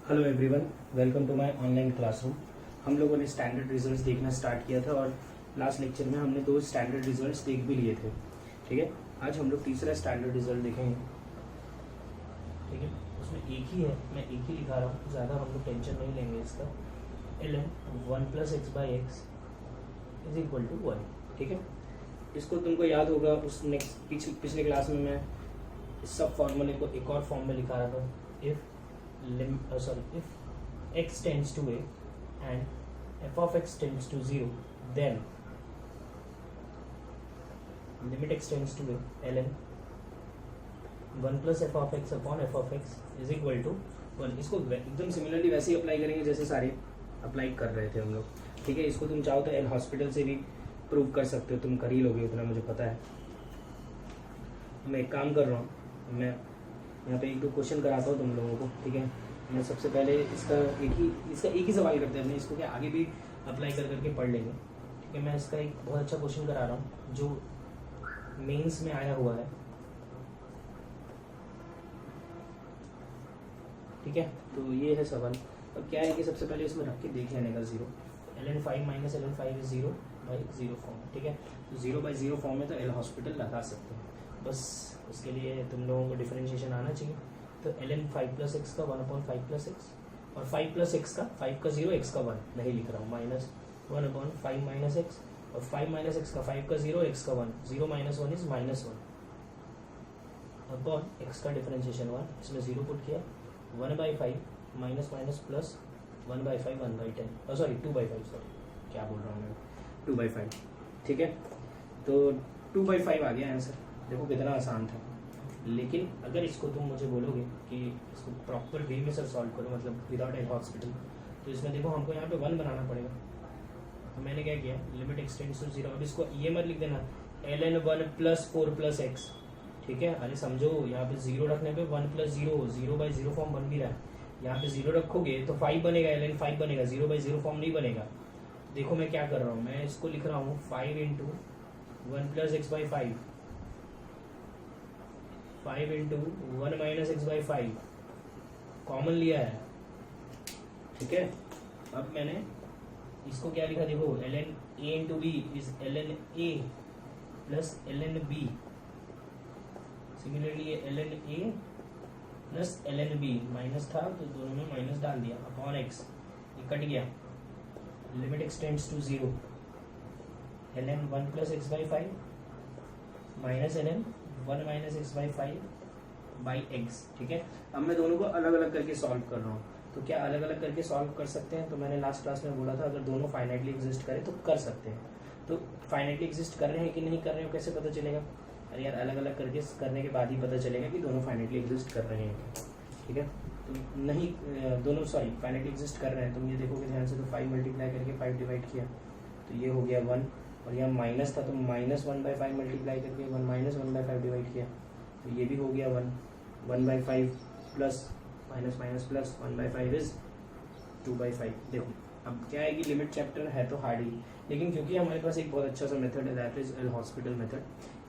Hello everyone, welcome to my online classroom. हम लोगों ने स्टैंडर्ड रिजल्ट्स देखना स्टार्ट किया था और लास्ट लेक्चर में हमने 2 स्टैंडर्ड रिजल्ट्स देख भी लिए थे। ठीक है, आज हम लोग तीसरा स्टैंडर्ड रिजल्ट देखेंगे। ठीक है, उसमें एक ही है, मैं एक ही लिखा रहा हूँ, ज़्यादा हम लोग टेंशन नहीं लेंगे इसका। ln 1 + x/x is equal to 1। ठीक है, इसको तुमको याद होगा उस पिछले क्लास में मैं इस सब फॉर्मूले को एक और फॉर्म में लिखा रहा था। If x tends to a and f of x tends to 0, then limit x tends to a ln 1 + f of x upon f of x is equal to 1। इसको एकदम सिमिलरली वैसे ही अप्लाई करेंगे जैसे सारे अप्लाई कर रहे थे हम लोग। ठीक है, इसको तुम चाहो तो एल हॉस्पिटल से भी प्रूव कर सकते हो, तुम कर ही लोगे उतना मुझे पता है। मैं एक काम कर रहा हूँ, मैं यहाँ पे 1-2 क्वेश्चन कराता हूँ तुम लोगों को। ठीक है, मैं सबसे पहले इसका एक ही सवाल करते हैं, इसको क्या आगे भी अप्लाई कर करके पढ़ लेंगे। ठीक है, मैं इसका एक बहुत अच्छा क्वेश्चन करा रहा हूँ जो मेंस में आया हुआ है। ठीक है, तो ये है सवाल। अब क्या है कि सबसे पहले इसमें रख के देख लेने का 0 ln 5 - ln 5 इज 0/0 फॉर्म। ठीक है, तो 0/0 फॉर्म में तो एल हॉस्पिटल लगा सकते हैं, बस उसके लिए तुम लोगों को डिफरेंशिएशन आना चाहिए। तो ln 5 + x का 1/5 + x और 5 + x का 5 का 0 x का 1 नहीं लिख रहा हूँ, -1/5 - x और 5 - x का 5 का 0 x का 1, 0 - 1 इज -1 अपॉन x का डिफरेंशिएशन 1, इसमें 0 पुट किया, 1/5 माइनस प्लस 1/5 1/10 सॉरी 2/5, सॉरी क्या बोल रहा हूँ मैं, 2/5। ठीक है, तो 2/5 आ गया आंसर। देखो कितना आसान था। लेकिन अगर इसको तुम मुझे बोलोगे कि इसको प्रॉपर वे में सर सॉल्व करो, मतलब विदाउट एल हॉस्पिटल, तो इसमें देखो हमको यहाँ पे 1 बनाना पड़ेगा। तो मैंने क्या किया, लिमिट x टेंड्स टू 0। अब इसको ये मत लिख देना ln 1 + 4 + x। ठीक है, अरे समझो यहाँ पे 0 रखने पे 1 + 0 0/0 फॉर्म बन भी रहा है। यहाँ पे 0 रखोगे तो 5 बनेगा, ln 5 बनेगा, 0/0 फॉर्म नहीं बनेगा। देखो मैं क्या कर रहा हूँ, मैं इसको लिख रहा हूँ 5 × 1 + x/5, 5 × 1 - x/5 कॉमन लिया है। ठीक है, अब मैंने इसको क्या लिखा, देखो ln a × b is ln a + ln b। Similarly ये ln a + ln b, minus था तो दोनों में माइनस डाल दिया, अपॉन x, ये कट गया। Limit x tends to 0 ln 1 + x/5 minus ln 1 - x/5/x। ठीक है, अब मैं दोनों को अलग अलग करके सॉल्व कर रहा हूँ। तो क्या अलग अलग करके सॉल्व कर सकते हैं? तो मैंने लास्ट क्लास में बोला था अगर दोनों फाइनाइटली एग्जिस्ट करें तो कर सकते हैं। तो फाइनाइटली एग्जिस्ट कर रहे हैं कि नहीं कर रहे हैं कैसे पता चलेगा? अरे यार, अलग अलग करके करने के बाद ही पता चलेगा कि दोनों फाइनाइटली एग्जिस्ट कर रहे हैं। ठीक है, तो नहीं दोनों सॉरी फाइनाइटली एग्जिस्ट कर रहे हैं। तुम ये देखोगे ध्यान से, तो 5 मल्टीप्लाई करके 5 डिवाइड किया तो ये हो गया 1, और यहाँ माइनस था तो -1/5 मल्टीप्लाई करके 1 - 1/5 डिवाइड किया तो ये भी हो गया 1, 1/5 प्लस माइनस प्लस 1/5 इज 2/5। देखो अब क्या है कि लिमिट चैप्टर है तो हार्ड ही, लेकिन क्योंकि हमारे पास एक बहुत अच्छा सा मेथड है that is L hospital method,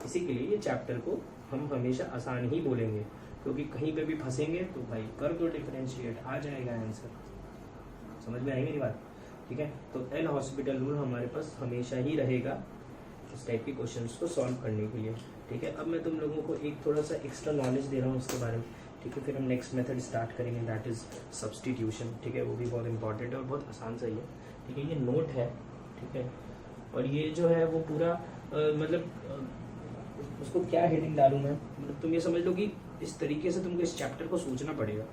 इसी के लिए ये चैप्टर को हम हमेशा आसान ही बोलेंगे, क्योंकि कहीं पे भी फंसेंगे तो भाई कर दो डिफरेंशिएट, आ जाएगा आंसर। समझ में आई मेरी बात? ठीक है, तो एल हॉस्पिटल रूल हमारे पास हमेशा ही रहेगा इस टाइप के क्वेश्चंस को सॉल्व करने के लिए। ठीक है, अब मैं तुम लोगों को एक थोड़ा सा एक्स्ट्रा नॉलेज दे रहा हूँ इसके बारे में। ठीक है, फिर हम नेक्स्ट मेथड स्टार्ट करेंगे दैट इज सब्स्टिट्यूशन। ठीक है, वो भी बहुत इंपॉर्टेंट है और बहुत आसान सा ही है। ठीक है, ये नोट है। ठीक है, और ये जो है वो पूरा मतलब उसको क्या हेडिंग डालूँ मैं, मतलब तुम ये समझ लो कि इस तरीके से तुमको इस चैप्टर को सोचना पड़ेगा।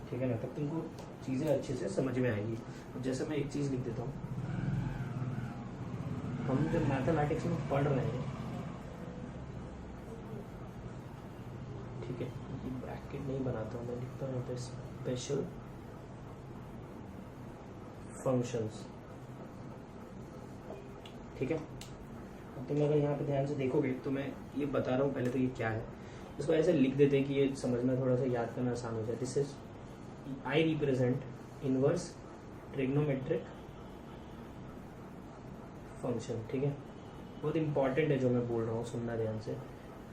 ठीक है ना, तब तुमको चीज़ें अच्छे से समझ में आएगी। अब जैसे मैं एक चीज़ लिख देता हूँ, हम जब मैथमेटिक्स में पढ़ रहे हैं, ठीक है, ब्रैकेट नहीं बनाता हूँ मैं, लिखता हूँ यहाँ पे स्पेशल फंक्शंस। ठीक है, अब तुम अगर यहाँ पे ध्यान से देखोगे तो मैं ये बता रहा हूँ पहले तो ये क्या है, इसको ऐसे लिख देते हैं कि ये समझना थोड़ा सा याद करना आसान हो जाए। This is I represent inverse trigonometric function. ठीक है, बहुत इंपॉर्टेंट है जो मैं बोल रहा हूँ, सुनना ध्यान से।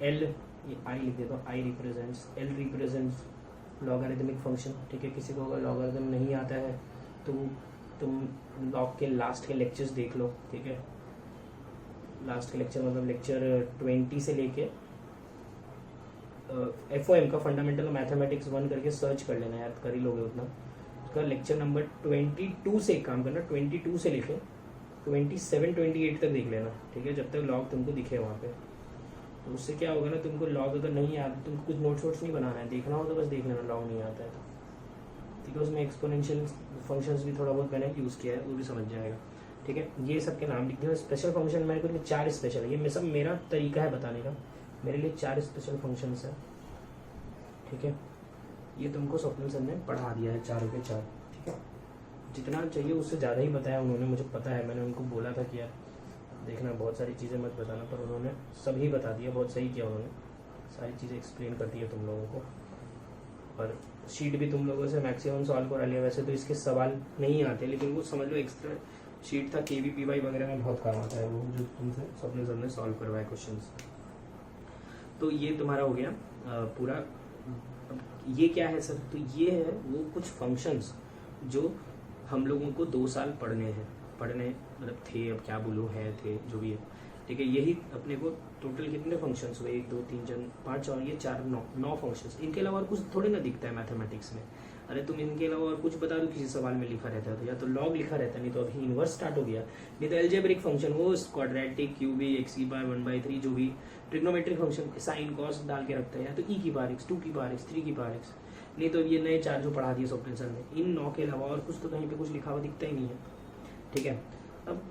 एल, ये आई लिख देता हूँ, I represents, L represents logarithmic function, ठीक है। किसी को अगर लॉगरिथम नहीं आता है तो तुम लॉग के लास्ट के लेक्चर्स देख लो, ठीक है। लास्ट के लेक्चर मतलब लेक्चर 20 से लेके FOM का फंडामेंटल मैथमेटिक्स 1 करके सर्च कर लेना, याद कर ही लोगे उतना। उसका लेक्चर नंबर 22 से एक काम करना, 22 से लेके 27-28 तक देख लेना, ठीक है, जब तक लॉग तुमको दिखे वहाँ पे। तो उससे क्या होगा ना, तुमको लॉग अगर नहीं आता, तुमको कुछ नोट्स वोट्स नहीं बनाना है, देखना हो तो बस देख लेना, लॉग नहीं आता है तो, ठीक है। उसमें एक्सपोनेंशियल फंक्शंस भी थोड़ा बहुत मैंने यूज़ किया है, वो भी समझ जाएगा, ठीक है। ये सब के नाम लिख दिया। स्पेशल फंक्शन मेरे को 4 स्पेशल, ये सब मेरा तरीका है बताने का, मेरे लिए 4 स्पेशल फंक्शंस है, ठीक है। ये तुमको स्वप्निल सर ने पढ़ा दिया है 4 के 4, ठीक है। जितना चाहिए उससे ज़्यादा ही बताया उन्होंने, मुझे पता है। मैंने उनको बोला था कि यार देखना बहुत सारी चीज़ें मत बताना, पर उन्होंने सभी बता दिया, बहुत सही किया उन्होंने, सारी चीज़ें एक्सप्लेन कर दी है तुम लोगों को। और शीट भी तुम लोगों से मैक्सिमम सॉल्व करा लिया। वैसे तो इसके सवाल नहीं आते, लेकिन वो समझ लो एक्स्ट्रा शीट था, KVPY वगैरह में बहुत काम आता है वो, जो तुमसे स्वप्निल सर ने सॉल्व करवाया क्वेश्चन। तो ये तुम्हारा हो गया पूरा। ये क्या है सर? तो ये है वो कुछ फंक्शंस जो हम लोगों को 2 साल पढ़ने मतलब थे, अब क्या बोलूँ, है, थे, जो भी है, ठीक है। यही अपने को टोटल कितने फंक्शंस हुए, 1 2 3 4 5 और ये 4 9 फंक्शंस। इनके अलावा और कुछ थोड़े ना दिखता है मैथमेटिक्स में। अरे तुम इनके अलावा और कुछ बता दो, किसी सवाल में लिखा रहता है तो या तो लॉग लिखा रहता है, नहीं तो अभी इनवर्स स्टार्ट हो गया, नहीं तो एल्जेब्रिक फंक्शन, वो क्वाड्रेटिक, क्यूबिक, x⁻1/3, जो भी ट्रिग्नोमेट्रिक फंक्शन साइन कॉस डाल के रखता है, या तो e⁻x, 2⁻x, 3⁻x, नहीं तो ये नए 4 जो पढ़ा दिए स्वप्निल सर ने। इन 9 के अलावा और कुछ तो कहीं पे कुछ लिखा हुआ दिखता ही नहीं है, ठीक है। अब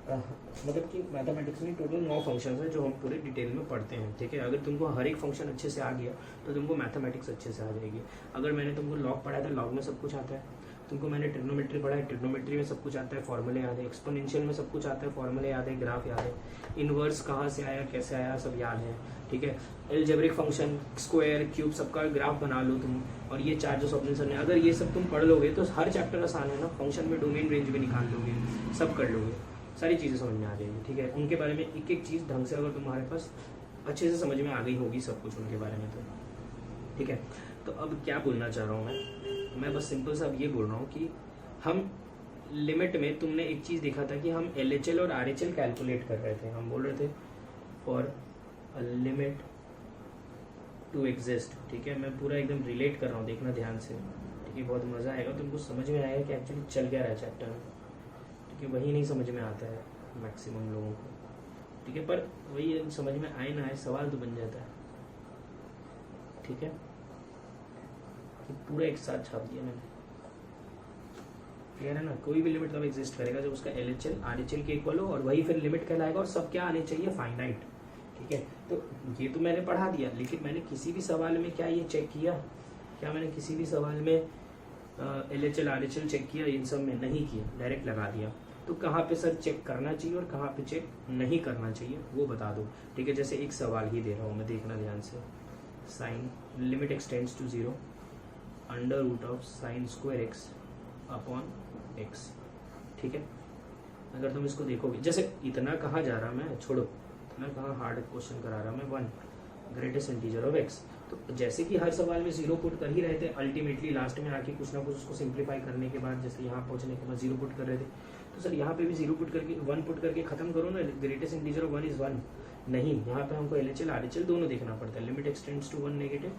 मतलब कि मैथमेटिक्स में टोटल 9 फंक्शंस हैं जो हम पूरे डिटेल में पढ़ते हैं, ठीक है। अगर तुमको हर एक फंक्शन अच्छे से आ गया तो तुमको मैथमेटिक्स अच्छे से आ जाएगी। अगर मैंने तुमको लॉग पढ़ाया था, लॉग में सब कुछ आता है। तुमको मैंने ट्रिग्नोमेट्री पढ़ाया, ट्रिग्नोमेट्री में सब कुछ आता है, फॉर्मूले याद है। एक्सपोनेंशियल में सब कुछ आता है, फॉर्मूले याद है, ग्राफ याद है। इनवर्स कहाँ से आया, कैसे आया, सब याद है, ठीक है। एल्जेब्रिक फंक्शन, स्क्वायर, क्यूब, सबका ग्राफ बना लो तुम। और ये 4 जो स्वप्निल सर ने, अगर ये सब तुम पढ़ लोगे तो हर चैप्टर आसान है ना। फंक्शन में डोमेन रेंज भी निकाल लोगे, सब कर लोगे, सारी चीज़ें समझ में आ जाएगी, ठीक है। उनके बारे में एक एक चीज़ ढंग से अगर तुम्हारे पास अच्छे से समझ में आ गई होगी सब कुछ उनके बारे में, तो ठीक है। तो अब क्या बोलना चाह रहा हूँ मैं बस सिंपल सा अब ये बोल रहा हूँ कि हम लिमिट में, तुमने एक चीज़ देखा था कि हम LHL और RHL कैलकुलेट कर रहे थे। हम बोल रहे थे for a limit to exist, ठीक है। मैं पूरा एकदम रिलेट कर रहा हूँ, देखना ध्यान से, ठीक है। बहुत मज़ा आएगा, तुमको समझ में आएगा कि एक्चुअली चल क्या रहा है चैप्टर में, ठीक है। वही नहीं समझ में आता है मैक्सिमम लोगों को, ठीक है। पर वही समझ में आए ना आए, सवाल तो बन जाता है, ठीक है। कि पूरा एक साथ छाप दिया मैंने, क्लियर है ना। कोई भी लिमिट तब एग्जिस्ट करेगा जब उसका LHL RHL के इक्वल हो, और वही फिर लिमिट कहलाएगा। और सब क्या आने चाहिए, फाइनाइट, ठीक है। तो ये तो मैंने पढ़ा दिया, लेकिन मैंने किसी भी सवाल में क्या ये चेक किया, क्या मैंने किसी भी सवाल में LHL RHL चेक किया? इन सब में नहीं किया, डायरेक्ट लगा दिया। तो कहाँ पे सर चेक करना चाहिए और कहाँ पे चेक नहीं करना चाहिए वो बता दो, ठीक है। जैसे एक सवाल ही दे रहा हूँ मैं, देखना ध्यान से। Sine limit x tends to 0 √of sin square x upon x, ठीक है। अगर तुम इसको देखोगे, जैसे इतना कहाँ जा रहा मैं, छोड़ो, इतना कहाँ हार्ड क्वेश्चन करा रहा मैं, 1 ग्रेटेस्ट इंटीजर ऑफ x। तो जैसे कि हर सवाल में 0 पुट कर ही रहे थे, अल्टीमेटली लास्ट में आके कुछ ना कुछ उसको सिंप्लीफाई करने के बाद, जैसे यहाँ पहुँचने के बाद 0 पुट कर रहे थे, तो सर यहाँ पे भी 0 पुट करके 1 पुट करके खत्म करो ना। ग्रेटेस्ट इंटीजर ऑफ 1 इज 1, नहीं, यहाँ पे हमको LHL RHL दोनों देखना पड़ता है। लिमिट एक्सटेंड्स टू 1 नेगेटिव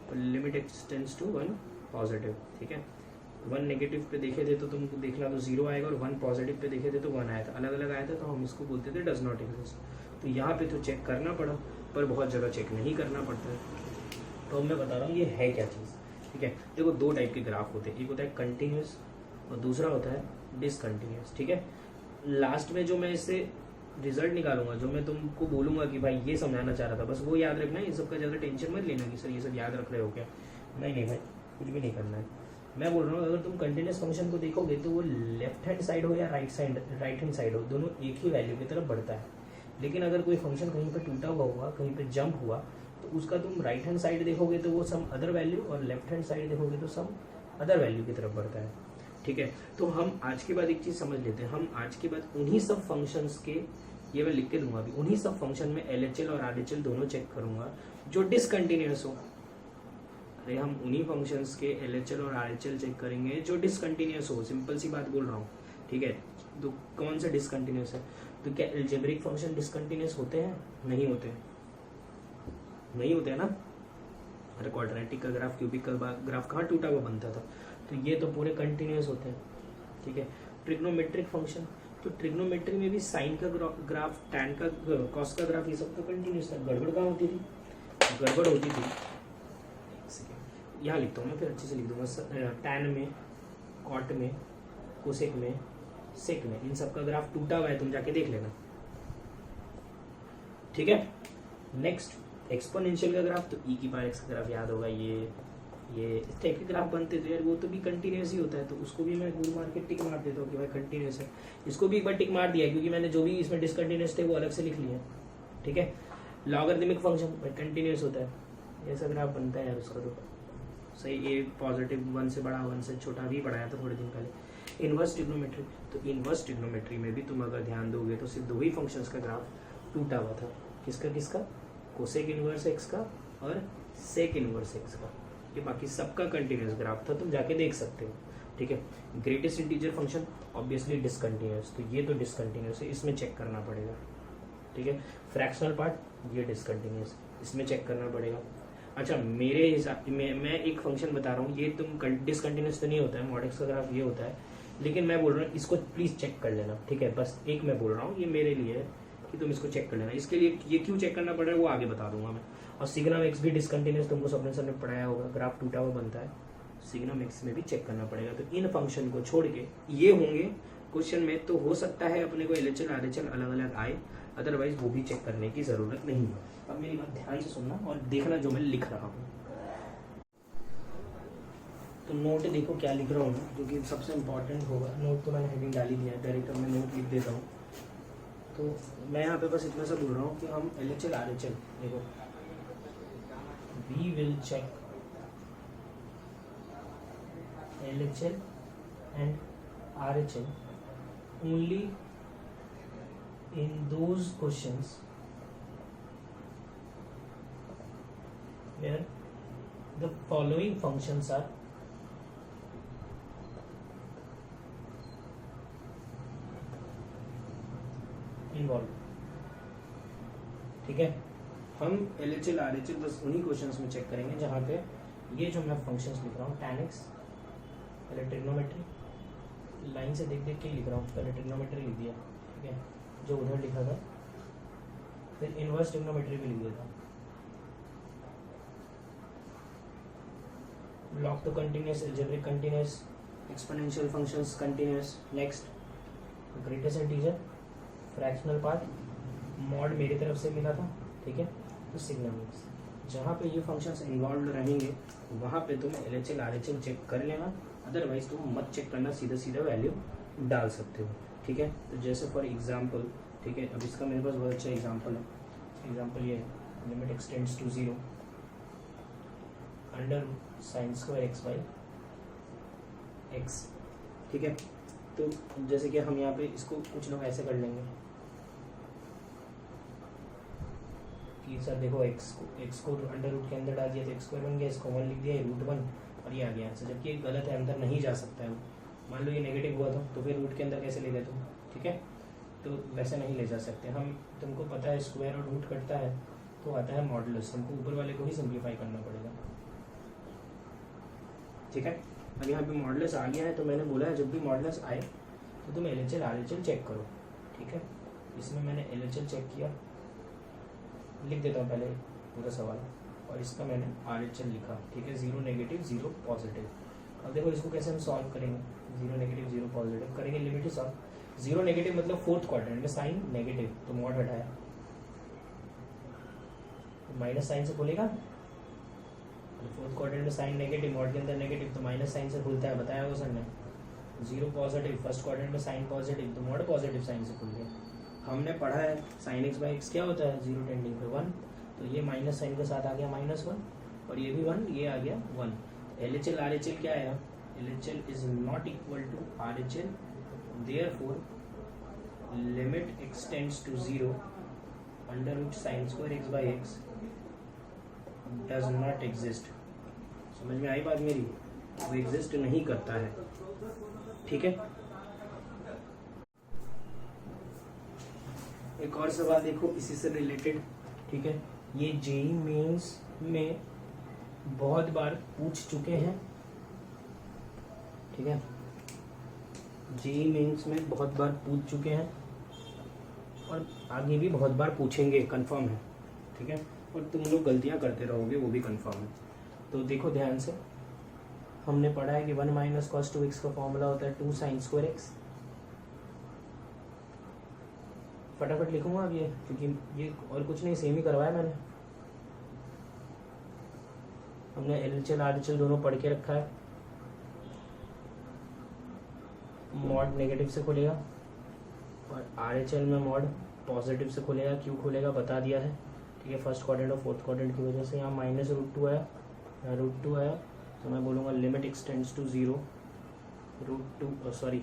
और लिमिट एक्सटेंड्स टू 1 पॉजिटिव, ठीक है। 1 नेगेटिव पे देखे थे तो तुमको देखना तो 0 आएगा, और 1 पॉजिटिव पे देखे थे तो 1 आया था, अलग अलग आया था, तो हम इसको बोलते थे डज नॉट एग्जिस्ट। तो यहाँ पे तो चेक करना पड़ा, पर बहुत जगह चेक नहीं करना पड़ता है। तो मैं बता रहा हूँ ये है क्या चीज़, ठीक है। देखो 2 टाइप के ग्राफ होते हैं, एक होता है कंटिन्यूस और दूसरा होता है डिसकंटिन्यूस, ठीक है। लास्ट में जो मैं इससे रिजल्ट निकालूंगा, जो मैं तुमको बोलूंगा कि भाई ये समझाना चाह रहा था, बस वो याद रखना है। इन सब का ज़्यादा टेंशन मत लेना कि सर ये सब याद रख रहे हो क्या, नहीं भाई, कुछ भी नहीं करना है। मैं बोल रहा हूँ अगर तुम कंटिन्यूस फंक्शन को देखोगे तो वो लेफ्ट हैंड साइड हो या राइट हैंड साइड हो, दोनों एक ही वैल्यू की तरफ बढ़ता है। लेकिन अगर कोई फंक्शन कहीं पर टूटा हुआ कहीं पर जंप हुआ, तो उसका तुम राइट हैंड साइड देखोगे तो वो सम अदर वैल्यू, और लेफ्ट हैंड साइड देखोगे तो सम अदर वैल्यू की तरफ बढ़ता है, ठीक है। तो हम आज के बाद एक चीज़ समझ लेते हैं, हम आज के बाद उन्हीं सब फंक्शंस के, ये मैं लिख के दूंगा अभी, उन्हीं सब फंक्शन में LHL और RHL दोनों चेक करूंगा जो डिसकंटिन्यूस हो। अरे हम उन्हीं फंक्शंस के LHL और RHL चेक करेंगे जो डिसकंटिन्यूस हो, सिंपल सी बात बोल रहा हूँ, ठीक है। तो कौन सा डिसकंटिन्यूस है? तो क्या एल्जेब्रिक फंक्शन डिसकंटिन्यूस होते हैं? नहीं होते, नहीं होते हैं ना। अरे क्वाड्रेटिक का ग्राफ, क्यूबिक का ग्राफ कहाँ टूटा हुआ बनता था? तो ये तो पूरे कंटिन्यूस होते हैं, ठीक है। ट्रिग्नोमेट्रिक फंक्शन, तो ट्रिग्नोमेट्री में भी साइन का ग्राफ, टैन का, कॉस का ग्राफ, ये सब तो कंटिन्यूस था। गड़बड़ कहाँ होती थी? गड़बड़ होती थी, यहाँ लिखता हूँ मैं, फिर अच्छे से लिख दूंगा। टैन में, कॉट में, कोसेक में, सेक में, इन सब का ग्राफ टूटा हुआ है, तुम जाके देख लेना, ठीक है। नेक्स्ट एक्सपोनेंशियल का ग्राफ, तो e की पावर x का ग्राफ याद होगा, ये इस टाइप के ग्राफ बनते थे यार, वो तो भी कंटिन्यूस ही होता है, तो उसको भी मैं गुड़ मार के टिक मार देता हूँ कि भाई कंटिन्यूस है। इसको भी एक बार टिक मार दिया क्योंकि मैंने जो भी इसमें डिसकंटिन्यूस थे वो अलग से लिख लिया, ठीक है। लॉगरिथमिक फंक्शन भाई कंटिन्यूस होता है, ऐसा ग्राफ बनता है यार उसका, तो सही, ये पॉजिटिव 1 से बड़ा 1 से छोटा भी बढ़ाया था थोड़े दिन पहले। इनवर्स ट्रिग्नोमेट्री, तो इनवर्स ट्रिग्नोमेट्री में भी तुम अगर ध्यान दोगे तो सिर्फ दो ही फंक्शंस का ग्राफ टूटा हुआ था, किसका किसका? कोसेक इनवर्स एक्स का और सेक इनवर्स एक्स का। ये बाकी सबका कंटिन्यूस ग्राफ था, तुम जाके देख सकते हो, ठीक है। Greatest integer function obviously discontinuous, तो ये तो डिसकंटिन्यूस है, इसमें चेक करना पड़ेगा, ठीक है। फ्रैक्शनल पार्ट ये डिसकंटिन्यूस, इसमें चेक करना पड़ेगा। अच्छा, मेरे हिसाब मैं एक फंक्शन बता रहा हूँ, ये तुम डिसकंटिन्यूस तो नहीं होता है, मॉड एक्स का ग्राफ ये होता है, लेकिन मैं बोल रहा हूँ इसको प्लीज चेक कर लेना, ठीक है। बस एक मैं बोल रहा हूँ, ये मेरे लिए है कि तुम इसको चेक कर लेना। इसके लिए ये क्यों चेक करना पड़ रहा है वो आगे बता दूंगा मैं। और सिग्नम एक्स भी डिसकंटिन्यूस, तुमको स्वप्न सर ने पढ़ाया होगा, ग्राफ टूटा हुआ बनता है, सिग्नम एक्स में भी चेक करना पड़ेगा। तो इन फंक्शन को छोड़ के ये होंगे क्वेश्चन में, तो हो सकता है अपने को LHL RHL अलग अलग आए, अदरवाइज वो भी चेक करने की जरूरत नहीं है। अब मेरी बात ध्यान से सुनना और देखना जो मैं लिख रहा हूँ। तो नोट देखो क्या लिख रहा हूँ, जो कि सबसे इम्पोर्टेंट होगा। नोट तो मैंने हेडिंग डाली दिया है, डायरेक्ट मैं नोट लिख देता हूँ। तो मैं यहाँ पे बस इतना सा बोल रहा हूँ कि हम LHL RHL देखो, we will check LHL and RHL only in those questions where the following functions are involved, ठीक है। हम LHL RHL बस उन्हीं क्वेश्चंस में चेक करेंगे जहाँ पे ये जो मैं फंक्शंस लिख रहा हूँ, tan x, पहले ट्रिग्नोमेट्री लाइन से देख देख के लिख रहा हूँ, पहले ट्रिग्नोमेट्री लिख दिया, ठीक है, जो उधर लिखा था, फिर इनवर्स ट्रिग्नोमेट्री भी लिख देता। लॉग तो continuous, algebraic continuous, exponential functions continuous. Next greatest integer, fractional part, mod मेरी तरफ से मिला था, ठीक है। तो सिग्नम एक्स, जहाँ पे ये फंक्शंस इन्वॉल्व रहेंगे वहाँ पे तुम LHL RHL चेक कर लेना, अदरवाइज तुम मत चेक करना, सीधा सीधा वैल्यू डाल सकते हो, ठीक है। तो जैसे फॉर एग्जांपल, ठीक है, अब इसका मेरे पास बहुत अच्छा एग्जांपल है। एग्जांपल ये है, limit x tends to 0 under sine square x by x, ठीक है। तो जैसे कि हम यहाँ पे इसको कुछ लोग ऐसे कर लेंगे कि सर देखो x को अंडर रूट के अंदर डाल दिया तो x स्क्वायर बन गया, इसको 1 लिख दिया, √1 और ये आ गया आंसर, जबकि ये गलत है, अंदर नहीं जा सकता है वो। मान लो ये नेगेटिव हुआ था तो फिर रूट के अंदर कैसे ले गए तुम, ठीक है। तो वैसे नहीं ले जा सकते हम, तुमको पता है स्क्वायर और रूट कटता है तो आता है मॉडुलस, तुमको ऊपर वाले को ही सिंप्लीफाई करना पड़ेगा, ठीक है। अब यहाँ पे मॉडुलस आ गया है, तो मैंने बोला है जब भी मॉडुलस आए तो तुम LHL RHL चेक करो, ठीक है। इसमें मैंने LHL चेक किया, लिख देता हूँ पहले पूरा सवाल, और इसका मैंने RHL लिखा, ठीक है। 0 नेगेटिव 0 पॉजिटिव। अब देखो इसको कैसे हम सॉल्व करेंगे, 0 नेगेटिव 0 पॉजिटिव करेंगे, लिमिट ही सॉल्व। 0 नेगेटिव मतलब फोर्थ क्वाड्रेंट में साइन नेगेटिव, तो मॉड हटाया, माइनस साइन से खुलेगा, फोर्थ क्वाड्रेंट में साइन नेगेटिव, मॉड के अंदर नेगेटिव, तो माइनस साइन से खुलता है, बताया वो सर ने। 0 पॉजिटिव, फर्स्ट क्वाड्रेंट में साइन पॉजिटिव, तो मॉड पॉजिटिव साइन से खुल गया। हमने पढ़ा है साइन x बाई एक्स क्या होता है, 0 टेंडिंग पे 1, तो ये माइनस साइन के साथ आ गया -1, और ये भी 1, ये आ गया 1। LHL RHL क्या आया, LHL is not equal to RHL, therefore limit x tends to 0 under root sine square x by x does not exist, so समझ में आई बात मेरी? वो एग्जिस्ट नहीं करता है, ठीक है। एक और सवाल देखो इसी से रिलेटेड, ठीक है। ये जेईई मेंस में बहुत बार पूछ चुके हैं, ठीक है। जेईई मेंस में बहुत बार पूछ चुके हैं और आगे भी बहुत बार पूछेंगे, कंफर्म है, ठीक है। और तुम लोग गलतियां करते रहोगे, वो भी कंफर्म है। तो देखो ध्यान से, हमने पढ़ा है कि 1 माइनस कॉस 2x का फॉर्मूला होता है 2 साइन स्क्वायर x। फटाफट लिखूंगा अब ये, क्योंकि ये और कुछ नहीं, सेम ही करवाया मैंने। हमने LHL RHL दोनों पढ़ के रखा है। मॉड नेगेटिव से खुलेगा और RHL में मॉड पॉजिटिव से खुलेगा। क्यों खुलेगा बता दिया है, ठीक है। फर्स्ट क्वाड्रेंट और फोर्थ क्वाड्रेंट की वजह से यहाँ -√2 आया, यहाँ √2 आया, तो मैं बोलूँगा limit x tends to 0, √2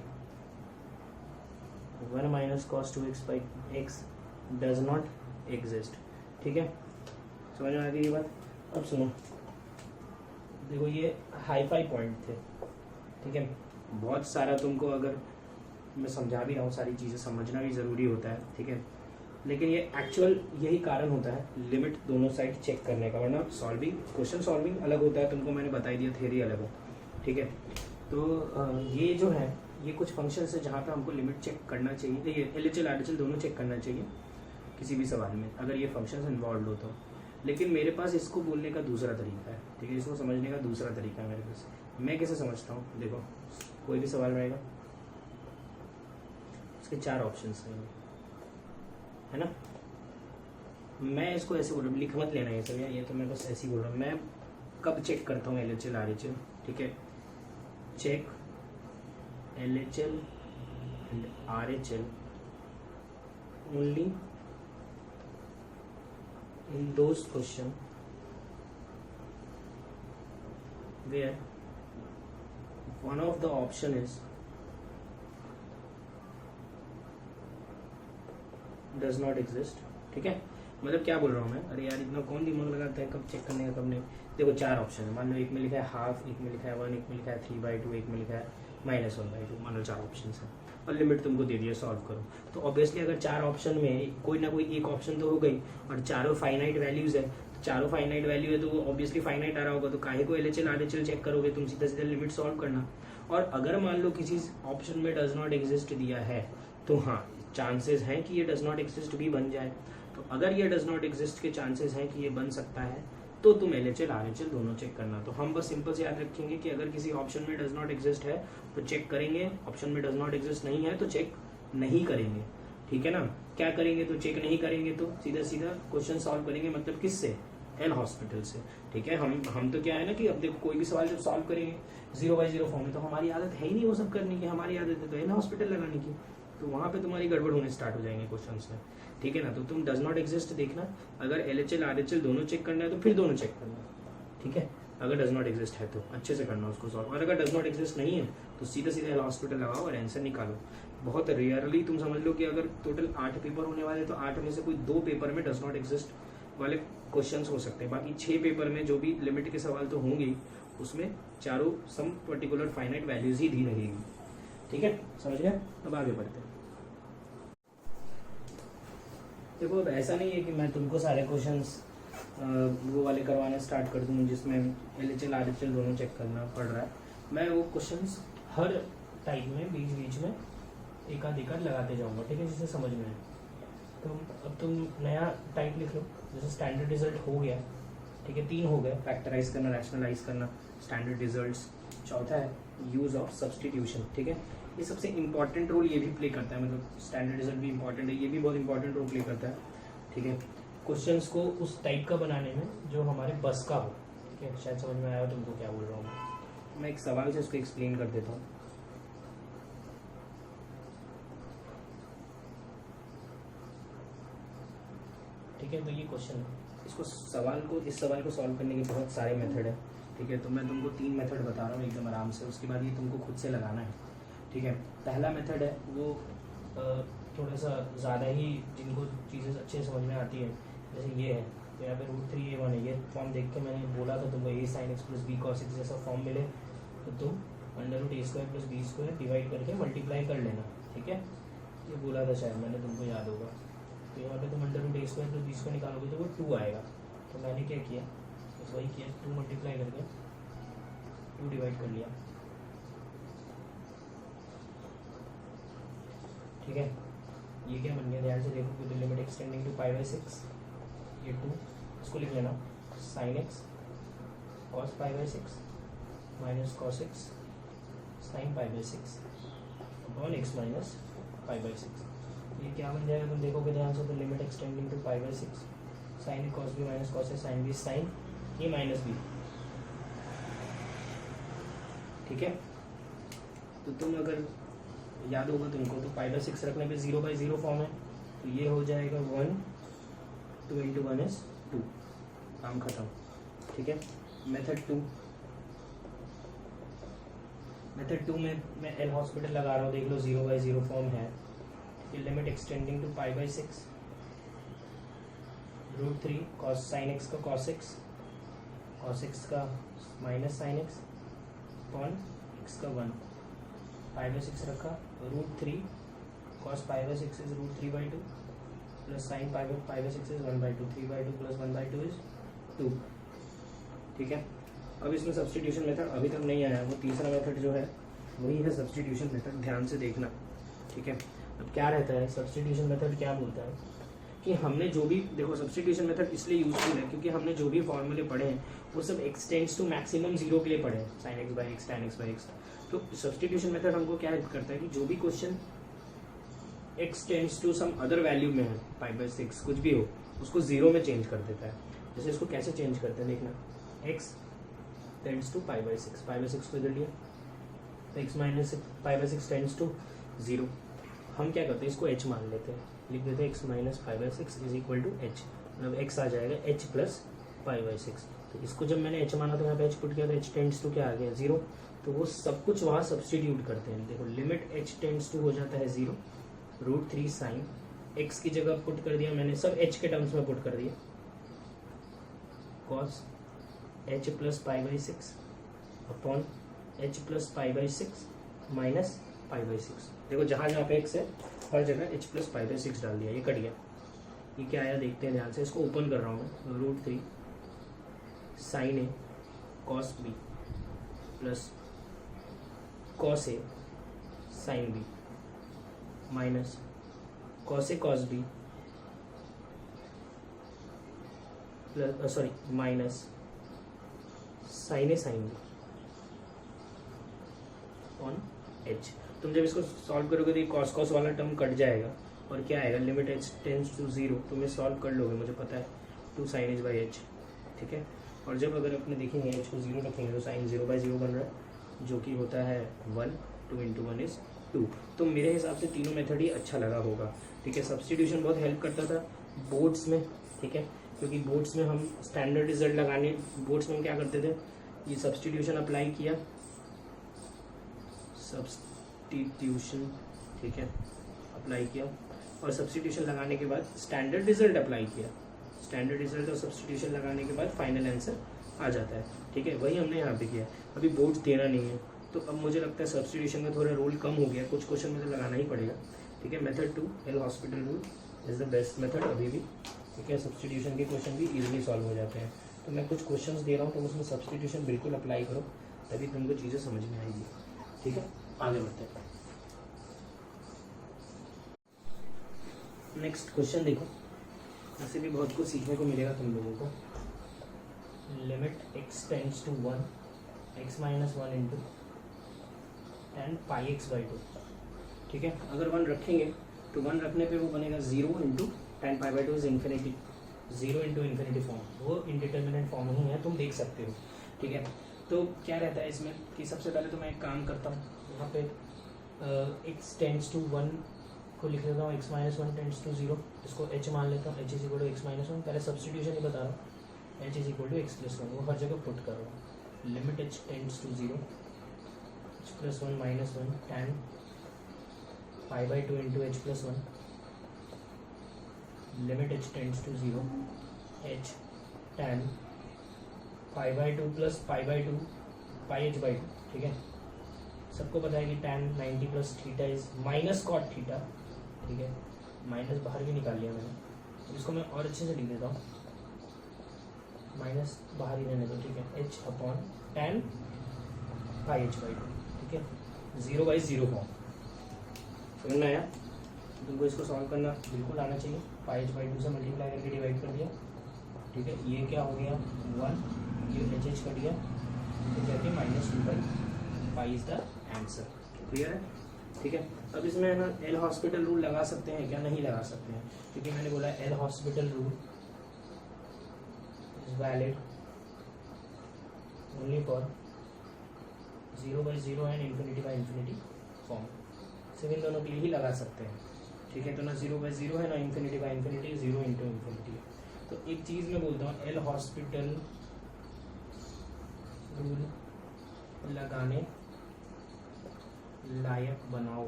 1 minus cos 2x by x does not exist, ठीक है। समझ में आ गई ये बात? अब सुनो, देखो ये हाई फाई पॉइंट थे, ठीक है। बहुत सारा तुमको अगर मैं समझा भी रहा हूँ, सारी चीज़ें समझना भी ज़रूरी होता है, ठीक है। लेकिन ये एक्चुअल यही कारण होता है लिमिट दोनों साइड चेक करने का, वरना सॉल्विंग, क्वेश्चन सॉल्विंग अलग होता है, तुमको मैंने बताई दिया, थ्योरी अलग है, ठीक है। तो ये जो है, ये कुछ फंक्शन है जहाँ पे हमको लिमिट चेक करना चाहिए, ये LHL RHL दोनों चेक करना चाहिए किसी भी सवाल में, अगर ये फंक्शन इन्वॉल्व हो तो। लेकिन मेरे पास इसको बोलने का दूसरा तरीका है, ठीक है। इसको समझने का दूसरा तरीका है मेरे पास। मैं कैसे समझता हूँ, देखो कोई भी सवाल रहेगा, इसके 4 ऑप्शंस रहेंगे, है ना। मैं इसको ऐसे बोल रहा हूँ, लिख मत लेना ये सब, ये तो मैं बस ऐसे ही बोल रहा हूँ। मैं कब चेक करता हूँ LHL RHL, ठीक है। Check LHL and RHL only in those question where one of the option is does not exist, ठीक है। मतलब क्या बोल रहा हूँ मैं, अरे यार इतना कौन दिमाग लगाता है कब चेक करने का कब नहीं। देखो 4 ऑप्शन है, मान लो एक में लिखा है हाफ, एक में लिखा है 1, एक में लिखा है 3/2, एक में लिखा है -1/2, मान लो 4 ऑप्शन है और लिमिट तुमको दे दिया, सॉल्व करो। तो ऑब्वियसली अगर 4 ऑप्शन में कोई ना कोई एक ऑप्शन तो हो गई, और चारों फाइनाइट वैल्यूज है, तो चारों फाइनाइट वैल्यू है तो वो ऑब्वियसली फाइनाइट आ रहा होगा, तो काहे को LHL RHL चेक करोगे तुम, सीधा सीधा लिमिट सॉल्व करना। और अगर मान लो किसी ऑप्शन में डज नॉट एग्जिस्ट दिया है, तो हाँ चांसेस हैं कि ये डज नॉट एग्जिस्ट भी बन जाए। तो अगर ये डज नॉट एग्जिस्ट के चांसेस हैं कि ये बन सकता है, तो तुम LHL RHL दोनों चेक करना। तो हम बस सिंपल से याद रखेंगे कि अगर किसी ऑप्शन में डज नॉट एग्जिस्ट है तो चेक करेंगे, ऑप्शन में डज नॉट एग्जिस्ट नहीं है तो चेक नहीं करेंगे, ठीक है ना। क्या करेंगे तो चेक नहीं करेंगे, तो सीधा सीधा क्वेश्चन सॉल्व करेंगे, मतलब किससे, एल हॉस्पिटल से, ठीक है। हम तो क्या है ना कि अब देखो कोई भी सवाल जब सॉल्व करेंगे 0/0 फॉर्म में, तो हमारी आदत है ही नहीं वो सब करने की, हमारी आदत है तो एल हॉस्पिटल लगाने की, तो वहाँ पे तुम्हारी गड़बड़ होने स्टार्ट हो जाएंगे क्वेश्चंस में, ठीक है ना। तो तुम डज नॉट एग्जिस्ट देखना, अगर LHL RHL दोनों चेक करना है तो फिर दोनों चेक करना, ठीक है। अगर डज नॉट एग्जिस्ट है तो अच्छे से करना उसको सॉल्व, और अगर डज नॉट एग्जिस्ट नहीं है तो सीधा सीधा एल हॉस्पिटल लगाओ और आंसर निकालो। बहुत रेयरली तुम समझ लो कि अगर टोटल 8 पेपर होने वाले तो 8 में से कोई 2 पेपर में डज नॉट एग्जिस्ट वाले क्वेश्चंस हो सकते हैं, बाकी 6 पेपर में जो भी लिमिट के सवाल तो होंगे उसमें चारों सम पर्टिकुलर फाइनाइट वैल्यूज ही दी रहेगी, ठीक है। समझ गए? अब आगे बढ़ते हैं। देखो अब ऐसा नहीं है कि मैं तुमको सारे क्वेश्चंस वो वाले करवाना स्टार्ट कर दूँ जिसमें LHL RHL दोनों चेक करना पड़ रहा है। मैं वो क्वेश्चंस हर टाइप में बीच बीच में एक आध लगाते जाऊंगा, ठीक है, जिससे समझ में आए। तो अब तुम नया टाइप लिख लो, जैसे स्टैंडर्ड रिजल्ट हो गया, ठीक है, 3 हो गए, फैक्टराइज करना, रैशनलाइज करना, स्टैंडर्ड रिजल्ट्स। चौथा है यूज ऑफ सब्सटीट्यूशन, ठीक है। ये सबसे इंपॉर्टेंट रोल ये भी प्ले करता है, मतलब स्टैंडर्ड रिजल्ट भी इंपॉर्टेंट है, ये भी बहुत इंपॉर्टेंट रोल प्ले करता है, ठीक है, क्वेश्चंस को उस टाइप का बनाने में जो हमारे बस का हो, ठीक है। शायद समझ में आया तुमको क्या बोल रहा हूँ मैं एक सवाल से उसको एक्सप्लेन कर देता हूँ। ठीक है, तो ये क्वेश्चन है, इसको इस सवाल को सॉल्व करने के बहुत सारे मेथड है, ठीक है। तो मैं तुमको 3 मेथड बता रहा हूँ एकदम आराम से, उसके बाद ये तुमको खुद से लगाना है, ठीक है। पहला मेथड है वो थोड़ा सा ज़्यादा ही जिनको चीज़ें अच्छे समझ में आती है, जैसे ये है, तो यहाँ पे √3a1 है, ये फॉर्म देख के मैंने बोला था तुमको a sin x plus b cos x जैसा फॉर्म मिले तो तुम √a² प्लस b² डिवाइड करके मल्टीप्लाई कर लेना, ठीक है। ये बोला था शायद मैंने, तुमको याद होगा। तो यहाँ पे तुम √a² प्लस b² निकालोगे तो वो 2 आएगा। तो मैंने क्या किया, बस वही किया, 2 मल्टीप्लाई करके 2 डिवाइड कर लिया, ठीक है। ये क्या बन गया, ध्यान से देखो, क्योंकि लिमिट एक्सटेंडिंग टू π/6, ये 2, इसको लिख लेना sin x cos π/6 minus cos x sin π/6 upon x minus π/6। ये क्या बन जाएगा, तुम देखोगे ध्यान से, तो limit x tending to π/6 sin a cos b minus cos a sin b sin a minus b, ठीक है। तो तुम अगर याद होगा तुमको, तो π/6 रखने पे 0/0 फॉर्म है, तो ये हो जाएगा 1, 2 × 1 is 2, काम खत्म, ठीक है। मेथड 2 में मैं एल हॉस्पिटल लगा रहा हूँ, देख लो 0/0 फॉर्म है। ये limit x tending to π/6 √3 cos sin x का cos x का minus sin x upon x का 1, π/6 रखा, √3 cos π/6 is √3/2 plus sin π/6 is 1/2, 3/2 plus 1/2 is 2, ठीक है। अब इसमें सब्स्टिट्यूशन मेथड अभी तक नहीं आया, वो तीसरा मेथड जो है वही है सब्स्टिट्यूशन मेथड, ध्यान से देखना, ठीक है। अब क्या रहता है सब्स्टिट्यूशन मेथड, क्या बोलता है कि हमने जो भी, देखो सब्स्टिट्यूशन मेथड इसलिए यूजफुल है क्योंकि हमने जो भी फॉर्मूले पढ़े हैं वो सब x टेंड्स टू मैक्सिमम 0 के लिए पढ़े हैं, sin x/x tan x/x। तो सब्स्टिट्यूशन मेथड हमको क्या हेल्प करता है कि जो भी question x tends to some other value में है, π/6 कुछ भी हो, उसको 0 में चेंज कर देता है। जैसे इसको कैसे चेंज करते हैं देखना, x टेंड्स टू π/6 को इधर लिया, तो x माइनस π/6 टेंड्स टू 0, हम क्या करते हैं इसको h मान लेते हैं, लिख देते हैं x minus π/6 is equal to h, मतलब x आ जाएगा h प्लस π/6। तो इसको जब मैंने h माना तो यहाँ पे h पुट किया तो h टेंड्स टू क्या आ गया 0, तो वो सब कुछ वहाँ सब्सटीट्यूट करते हैं। देखो लिमिट h टेंड्स टू हो जाता है 0, √3 sin x की जगह पुट कर दिया मैंने, सब h के टर्म्स में पुट कर दिया, cos h plus π/6 upon h plus π/6 minus π/6। देखो जहाँ जहाँ पे x है हर जगह h प्लस π/6 डाल दिया, ये कट गया। ये क्या आया देखते हैं ध्यान से, इसको ओपन कर रहा हूँ मैं, √3 sin a cos b plus cos a sin b minus cos a cos b plus minus sin a sin b on h। तुम जब इसको सॉल्व करोगे तो ये cos वाला टर्म कट जाएगा और क्या आएगा, लिमिट h टेंड्स टू 0, तुम ये सॉल्व कर लोगे, मुझे पता है 2 sin h/h, ठीक है। और जब अगर अपने देखेंगे h को 0 रखेंगे तो sin 0/0 बन रहा है, जो कि होता है 1, 2 × 1 is 2। तो मेरे हिसाब से तीनों मेथड ही अच्छा लगा होगा, ठीक है। सब्स्टिट्यूशन बहुत हेल्प करता था बोर्ड्स में, ठीक है, क्योंकि बोर्ड्स में हम स्टैंडर्ड रिजल्ट लगाने, बोर्ड्स में हम क्या करते थे, ये सब्स्टिट्यूशन अप्लाई किया, सब्स्टिट्यूशन, ठीक है, अप्लाई किया, और सब्स्टिट्यूशन लगाने के बाद स्टैंडर्ड रिजल्ट अप्लाई किया, स्टैंडर्ड रिजल्ट और सब्स्टिट्यूशन लगाने के बाद फाइनल आंसर आ जाता है, ठीक है। वही हमने यहाँ पे किया, अभी बोर्ड्स देना नहीं है, तो अब मुझे लगता है सब्स्टिट्यूशन में थोड़ा रोल कम हो गया, कुछ क्वेश्चन में तो लगाना ही पड़ेगा, ठीक है। Method 2 L hospital rule is the best method अभी भी, ठीक है। सब्स्टिट्यूशन के क्वेश्चन भी इजीली सॉल्व हो जाते हैं। तो मैं कुछ क्वेश्चंस दे रहा हूँ, तुम उसमें सब्स्टिट्यूशन बिल्कुल अप्लाई करो, तभी तुमको चीज़ें समझ में आएगी, ठीक है। आगे बढ़ते हैं, नेक्स्ट क्वेश्चन देखो, इससे भी बहुत कुछ सीखने को मिलेगा तुम लोगों को। Limit x tends to 1, x minus 1 into tan πx/2, ठीक है। अगर 1 रखेंगे तो 1 रखने पे वो बनेगा 0 into tan π/2 is infinity, 0 into infinity form, वो इनडिटर्मिनेट फॉर्म ही है, तुम देख सकते हो, ठीक है। तो क्या रहता है इसमें कि सबसे पहले तो मैं एक काम करता हूँ, यहाँ पे x टेंड्स टू 1 को लिख लेता हूँ, x माइनस 1 टेंड्स टू 0, इसको h मान लेता हूँ, h is equal to x minus 1, पहले सब्स्टिट्यूशन ही बता रहा हूँ, h is equal to x plus 1, वो हर जगह पुट कर रहा हूँ, limit h tends to 0, h plus 1 minus 1 tan π/2 into h plus 1, limit h tends to 0, h tan π/2 plus π/2 πh/2, ठीक है। सबको पता है कि tan 90 plus theta is minus cot theta, ठीक है। माइनस बाहर भी निकाल लिया मैंने, तो इसको मैं और अच्छे से लिख देता हूँ, माइनस बाहर ही रहने दो, ठीक है। h अपॉन tan πh/2, ठीक है। 0/0 फॉर्म समझ में आया? तुमको इसको सॉल्व करना बिल्कुल आना चाहिए। πh/2 से मल्टीप्लाई करके डिवाइड कर दिया, ठीक है। ये क्या हो गया 1, ये एच कट गया, तो जाके -2/π इज द आंसर। क्लियर है? ठीक है। अब इसमें है ना एल हॉस्पिटल रूल लगा सकते हैं क्या? नहीं लगा सकते हैं, क्योंकि मैंने बोला L hospital rule is valid only for 0/0 and ∞/∞ form. सिर्फ इन दोनों के लिए ही लगा सकते हैं, ठीक है। तो ना 0/0 है ना ∞/∞, 0 × ∞। तो एक चीज मैं बोलता हूँ, एल हॉस्पिटल रूल लगाने लायक बनाओ।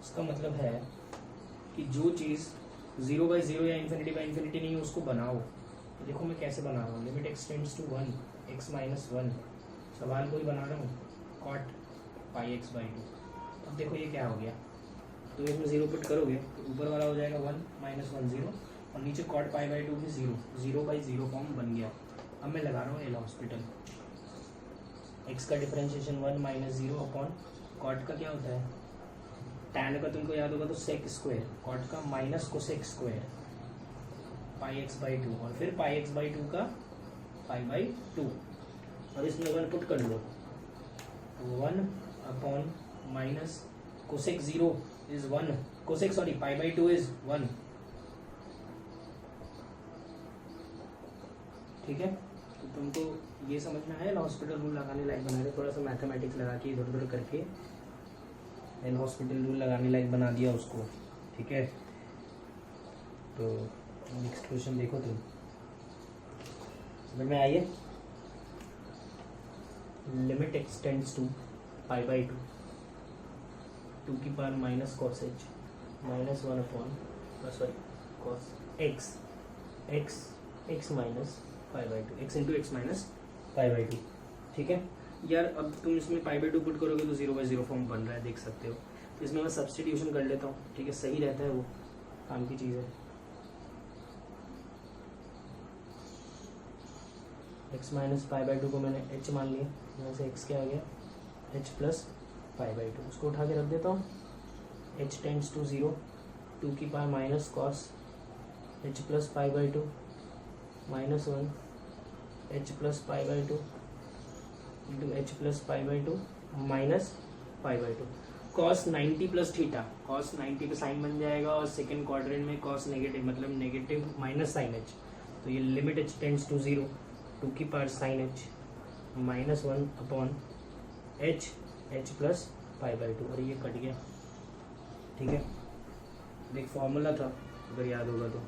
इसका मतलब है कि जो चीज़ 0/0 या ∞/∞ नहीं है उसको बनाओ। देखो मैं कैसे बना रहा हूँ, limit x tends to 1 x - 1, सवाल को ही बना रहा हूँ cot πx/2। अब देखो ये क्या हो गया, तो इसमें 0 पुट करोगे तो ऊपर वाला हो जाएगा 1 - 1 0, और नीचे cot π/2 भी 0/0 फॉर्म बन गया। अब मैं लगा रहा हूँ एल हॉस्पिटल। x का डिफरेंशिएशन 1 - 0 अपॉन कॉट का क्या होता है, tan का तुमको याद होगा तो सेक स्क्वायर, कॉट का माइनस कोसेक स्क्वायर πx/2, और फिर πx/2 का π/2। और इसमें 1 पुट कर लो, 1 upon minus cosec 0 is 1, cosec sorry π/2 is 1, ठीक है। तो तुमको ये समझ में आया एल हॉस्पिटल रूल लगाने लायक बना रहे, थोड़ा सा मैथमेटिक्स लगा के इधर उधर करके एल हॉस्पिटल रूल लगाने लायक बना दिया उसको, ठीक है। तो नेक्स्ट क्वेश्चन देखो तुम, समझ में आइए। लिमिट x टेंड्स टू π/2 2 की power minus cos h -1 upon sorry cos x x minus π/2 x into x minus π/2, ठीक है। यार अब तुम इसमें π/2 पुट करोगे तो 0/0 फॉर्म बन रहा है, देख सकते हो। तो इसमें मैं सब्सटीट्यूशन कर लेता हूँ, ठीक है, सही रहता है, वो काम की चीज़ है। x माइनस π/2 को मैंने h मान लिया, यहाँ से x क्या आ गया h प्लस π/2, उसको उठा के रख देता हूँ। h टेंड्स टू 0, 2 की power minus cos h plus π/2 -1 h plus π/2 into h plus π/2 minus π/2। cos 90 plus theta, cos 90 का साइन बन जाएगा, और सेकेंड क्वाड्रेंट में cos नेगेटिव मतलब नेगेटिव माइनस साइन h, तो ये लिमिट h टेंड्स टू 0, 2 की power sine h -1 upon h plus π/2, और ये कट गया, ठीक है। एक फॉर्मूला था अगर याद होगा तो,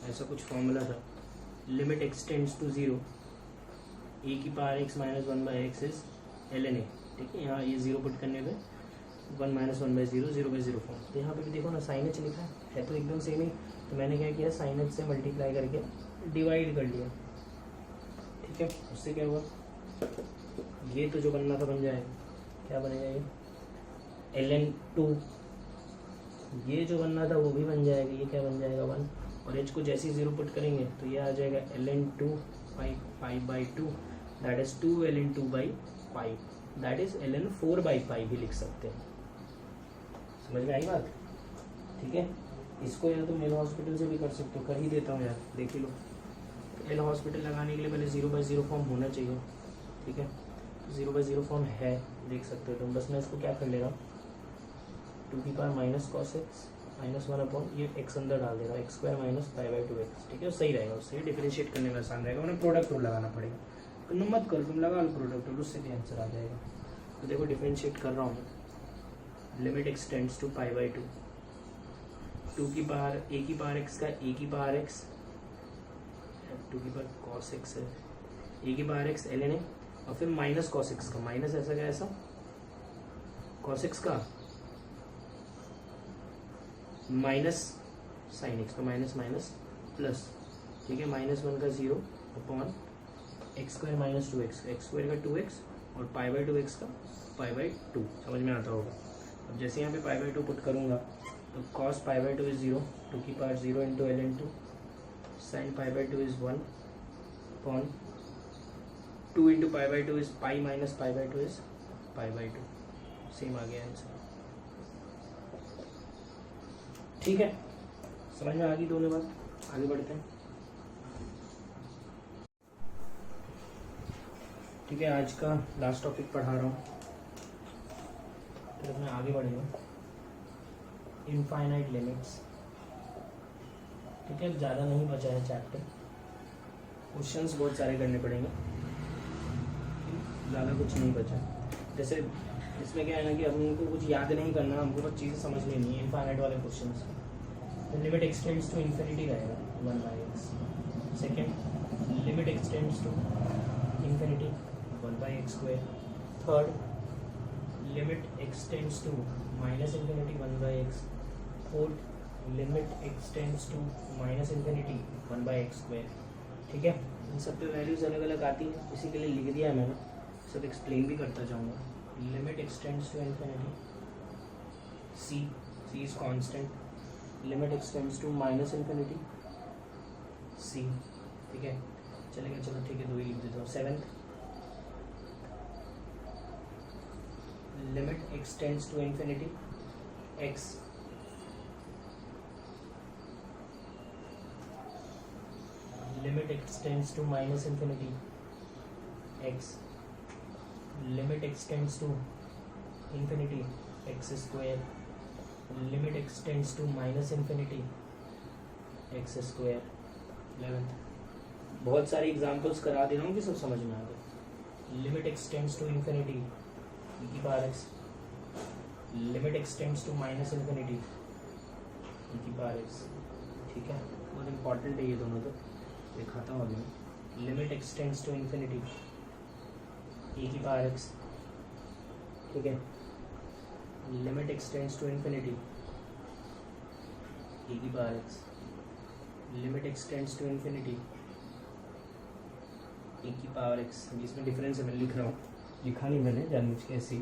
ऐसा कुछ फॉर्मूला था, limit x tends to 0 a की power x - 1/x is ln a, ठीक है। यहाँ ये 0 पुट करने पे 1 - 1/0 0/0 फॉर्म। तो यहाँ पे भी देखो ना साइन h लिखा है तो एकदम सेम ही, तो मैंने क्या किया साइन h से मल्टीप्लाई करके डिवाइड कर लिया, ठीक है। उससे क्या हुआ, ये तो जो बनना था बन जाएगा, क्या बनेगा ये ln2, ये जो बनना था वो भी बन जाएगा, ये क्या बन जाएगा 1, और h को जैसे ही 0 पुट करेंगे तो ये आ जाएगा ln2 π/2, that is 2 ln2/π, that is ln4/π भी लिख सकते हैं। समझ में आई बात, ठीक है। इसको या तो एल हॉस्पिटल से भी कर सकते हो, कर ही देता हूँ यार, देख ही लो। एल हॉस्पिटल लगाने के लिए पहले 0/0 फॉर्म होना चाहिए, ठीक है। 0/0 फॉर्म है, देख सकते हो तुम। बस मैं इसको क्या कर ले रहा हूँ, 2 की power minus cos x -1 upon ये x अंदर डाल दे रहा हूँ, x² माइनस π/2x, ठीक है। सही रहेगा, उससे डिफरेंशिएट करने में आसान रहेगा। उन्हें प्रोडक्ट रूल लगाना पड़ेगा, तो मत करो तुम, लगा लो प्रोडक्ट रूल, उससे भी आंसर आ जाएगा। तो देखो डिफरेंशिएट कर रहा हूँ, लिमिट x टेंड्स टू π/2 2 की पावर a की पावर x का a की पावर x 2 की पावर cos x है, a की पावर x ln a, और फिर माइनस cos x का, माइनस ऐसा क्या ऐसा cos x का माइनस साइन x, तो माइनस माइनस प्लस, ठीक है, -1 का 0 upon x² minus 2x, x² का 2x और π/2x का π/2, समझ में आता होगा। अब जैसे यहाँ पे π/2 पुट करूँगा तो cos π/2 इज 0, 2 की पावर 0 into ln2, sin π/2 is 1 upon 2 into π/2 is pi minus π/2 is π/2, same आ गया आंसर। ठीक है, समझ में आ गई दोनों बात, आगे बढ़ते हैं। ठीक है, आज का लास्ट टॉपिक पढ़ा रहा हूँ, फिर मैं आगे बढ़ेगा। Infinite limits. ठीक है, ज़्यादा नहीं बचा है चैप्टर, क्वेश्चंस बहुत सारे करने पड़ेंगे, ज़्यादा कुछ नहीं बचा। जैसे इसमें क्या है ना कि हमको कुछ याद नहीं करना, हमको बस चीज़ें समझ लेनी है। इनफाइनाइट वाले questions limit x tends to infinity रहेगा 1/x, second limit x tends to infinity 1/x², third limit x tends to -∞ 1/x, fourth limit x tends to -∞ 1/x²। ठीक है, इन सब पे वैल्यूज अलग अलग आती है, इसी के लिए लिख दिया है मैंने, सब एक्सप्लेन भी करता जाऊँगा। Limit x tends to infinity, c is constant, limit x tends to -∞ c। ठीक है, चलेगा, चलो ठीक है, 2 ही लिख देता हूँ। Seventh limit x tends to infinity x, limit x tends to -∞ x, limit x tends to infinity x², limit x tends to -∞ x²। 11th, बहुत सारी एग्जांपल्स करा दे रहा हूँ कि सब समझ में आ गए। Limit x tends to infinity e⁻x, limit x tends to -∞ e⁻x। ठीक है, बहुत इंपॉर्टेंट है ये दोनों, तो दिखाता हूँ अभी। Limit x tends to infinity e⁻x, ठीक है, limit x tends to infinity e⁻x, limit x tends to infinity e⁻x। इसमें डिफरेंस है, मैं लिख रहा हूँ, लिखा नहीं मैंने जानबूझ के ऐसे।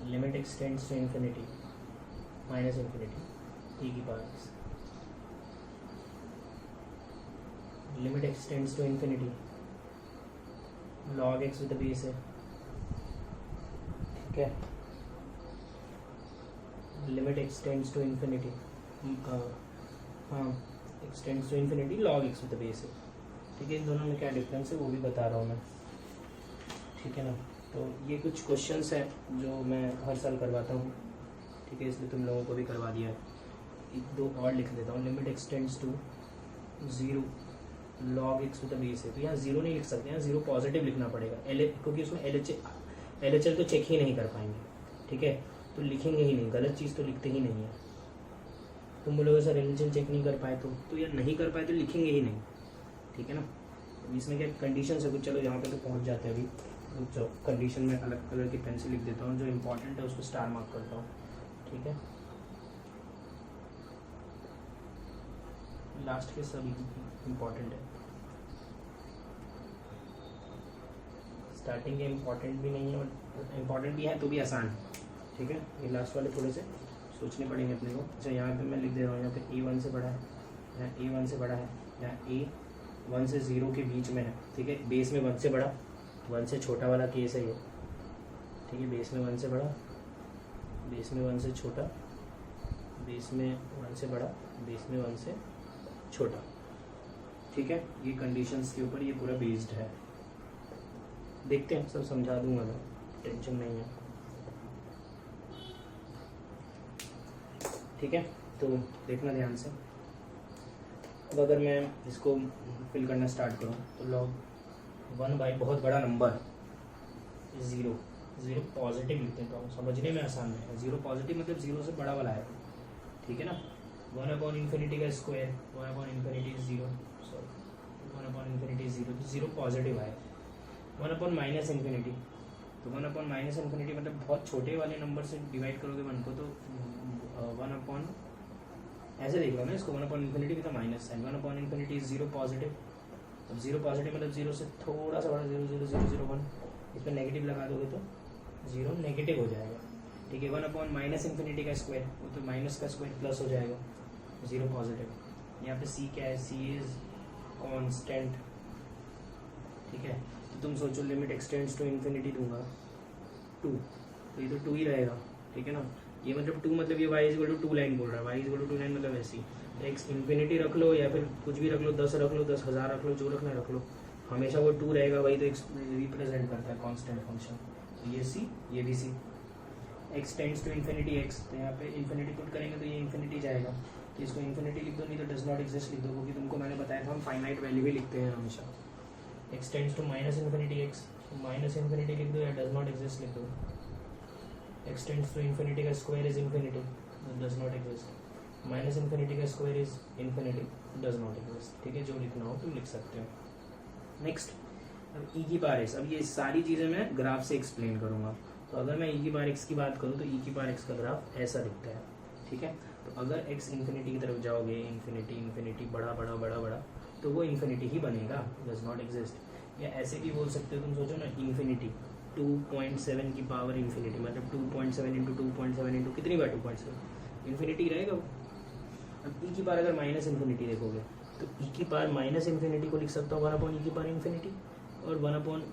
Limit x tends to infinity -∞ e⁻x, limit x tends to infinity log x with the base है। ठीक है, लिमिट एक्सटेंड्स टू इन्फिनिटी, हाँ, x tends to infinity log x with the base है। ठीक है, इन दोनों में क्या डिफरेंस है वो भी बता रहा हूँ मैं। ठीक है ना, तो ये कुछ क्वेश्चंस हैं जो मैं हर साल करवाता हूँ। ठीक है, इसलिए तुम लोगों को भी करवा दिया है। एक दो और लिख देता हूँ। Limit x tends to 0 log x with the base है, तो यहाँ 0 नहीं लिख सकते, यहाँ 0 पॉजिटिव लिखना पड़ेगा, क्योंकि उसमें LHL तो चेक ही नहीं कर पाएंगे। ठीक है, तो लिखेंगे ही नहीं, गलत चीज़ तो लिखते ही नहीं है। तुम बोलोगे सर LHL चेक नहीं कर पाए तो या नहीं कर पाए तो लिखेंगे ही नहीं। ठीक है ना, इसमें क्या कंडीशन है कुछ, चलो यहाँ पे तो पहुँच जाते हैं अभी। तो कंडीशन में अलग कलर की पेन से लिख देता हूँ, जो इम्पोर्टेंट है उसको स्टार मार्क करता हूँ। ठीक है, लास्ट के सब इम्पोर्टेंट है, स्टार्टिंग के इम्पोर्टेंट भी नहीं है और इम्पोर्टेंट भी है तो भी आसान है। ठीक है, ये लास्ट वाले थोड़े से सोचने पड़ेंगे अपने को। अच्छा, यहाँ पे मैं लिख दे रहा हूँ, यहाँ पे A1 से बड़ा है, यहाँ A1 से बड़ा है, यहाँ A1 से 0 के बीच में है। ठीक है, बेस में 1 से बड़ा, 1 से छोटा वाला केस है ये। ठीक है, बेस में 1 से बड़ा, बेस में 1 से छोटा, बेस में 1 से बड़ा, बेस में 1 से छोटा। ठीक है, ये कंडीशंस के ऊपर ये पूरा बेस्ड है। देखते हैं, सब समझा दूंगा मैं, टेंशन नहीं है। ठीक है, तो देखना ध्यान से। अब अगर मैं इसको फिल करना स्टार्ट करूँ तो log 1 बहुत बड़ा नंबर 0 पॉजिटिव लिख देता हूँ, समझने में आसान है। 0 पॉजिटिव मतलब 0 से बड़ा वाला है। ठीक है ना, 1/∞ का स्क्वायर, 1/∞ 0, सॉरी 1/∞ 0, तो 0 पॉजिटिव है। 1/-∞, तो 1/-∞ मतलब बहुत छोटे वाले नंबर से डिवाइड करोगे 1 को, तो 1/, ऐसे देख लो ना इसको, 1 upon infinity with minus sign, 1 upon infinity is 0 positive, अब 0 पॉजिटिव मतलब 0 से थोड़ा सा बड़ा 0 0 0 0 1, इस पर नेगेटिव लगा दोगे तो 0 नेगेटिव हो जाएगा, ठीक है। 1 अपॉन माइनस इन्फिनिटी का स्क्वायर, वो तो माइनस का स्क्वायर प्लस हो जाएगा, 0 पॉजिटिव। यहाँ पे सी क्या है, सी इज कॉन्स्टेंट, ठीक है। तो तुम सोचो लिमिट एक्सटेंड्स टू इन्फिनिटी दूंगा 2, तो ये तो 2 ही रहेगा, ठीक है ना। ये मतलब 2 मतलब ये y is equal to 2 line बोल रहा है, y is equal to 2 line मतलब ऐसी, एक्स इन्फिनिटी रख लो या फिर कुछ भी रख लो, 10 रख लो, 10,000 रख लो, जो रखना रख लो, हमेशा वो 2 रहेगा, वही तो रिप्रेजेंट करता है कांस्टेंट फंक्शन। तो ये सी, ये भी सी। X tends to infinity x, तो यहाँ पे इन्फिनिटी पुट करेंगे तो ये इन्फिनिटी जाएगा, तो इसको इन्फिनिटी लिख दो, नहीं तो डज नॉट एग्जिस्ट लिख दो, क्योंकि तुमको मैंने बताया था हम फाइनाइट वैल्यू भी लिखते हैं हमेशा। X tends to minus infinity x, minus infinity लिख दो या डज नॉट एग्जिस्ट लिख दो। एक्स टेंड्स टू इन्फिनिटी का square is infinity, does not exist. Minus infinity का square is infinity, does not exist, ठीक है। जो लिखना हो तुम लिख सकते हो। नेक्स्ट, अब ई की पावर एक्स, अब ये सारी चीज़ें मैं ग्राफ से एक्सप्लेन करूंगा। तो अगर मैं ई की पावर एक्स की बात करूँ तो ई की पावर एक्स का ग्राफ ऐसा दिखता है, ठीक है। तो अगर एक्स इन्फिनिटी की तरफ जाओगे, इन्फिनिटी इन्फिनिटी बड़ा बड़ा बड़ा बड़ा, तो वो इन्फिनिटी ही बनेगा, डज नॉट एग्जिस्ट। या ऐसे भी बोल सकते हो, तुम सोचो ना, इन्फिनिटी 2.7 की पावर इन्फिनिटी मतलब 2.7 इंटू 2.7 इंटू कितनी बार 2.7, इन्फिनिटी रहेगा वो। अब ई की पावर अगर माइनस इन्फिनिटी देखोगे तो ई की पावर माइनस इन्फिनिटी को लिख सकता हूँ 1 अपॉन ई की पावर इन्फिनिटी, और 1 अपॉन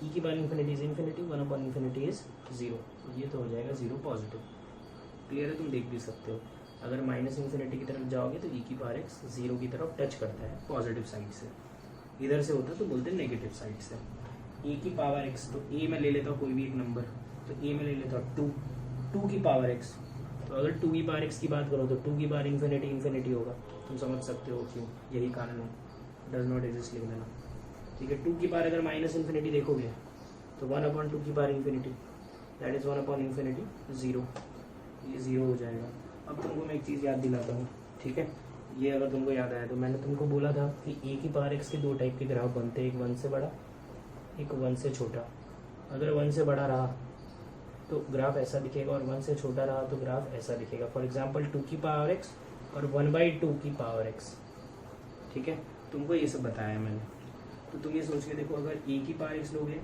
ई की power infinity is infinity, 1 upon infinity is 0, ये तो हो जाएगा 0 पॉजिटिव। क्लियर है, तुम देख भी सकते हो। अगर माइनस इन्फिनिटी की तरफ जाओगे तो ई की पावर एक्स 0 की तरफ टच करता है पॉजिटिव साइड से, इधर से होता तो बोलते हैं नेगेटिव साइड से। ए की पावर एक्स, तो ए में ले लेता हूँ कोई भी एक नंबर, तो ए में ले लेता हूँ 2 की पावर एक्स। तो अगर 2 की पावर एक्स की बात करो तो 2 की पावर इन्फिनिटी इन्फिनिटी होगा, तुम समझ सकते हो क्यों, यही कारण है, डज नॉट एग्जिस्ट लिख देना, ठीक है। 2 की पावर अगर माइनस इन्फिनिटी देखोगे तो 1 अपॉन 2 की power infinity, that is 1 upon infinity 0, ये 0 हो जाएगा। अब तुमको मैं एक चीज़ याद दिलाता हूँ, ठीक है। ये अगर तुमको याद आया तो मैंने तुमको बोला था कि ए की पावर एक्स के 2 टाइप के ग्राफ बनते हैं, एक 1 से बड़ा, एक 1 से छोटा। अगर 1 से बड़ा रहा तो ग्राफ ऐसा दिखेगा, और 1 से छोटा रहा तो ग्राफ ऐसा दिखेगा। फॉर एग्जांपल 2 की पावर एक्स और 1/2 की पावर एक्स, ठीक है। तुमको ये सब बताया मैंने, तो तुम ये सोच के देखो, अगर ए की पावर एक्स लोगे,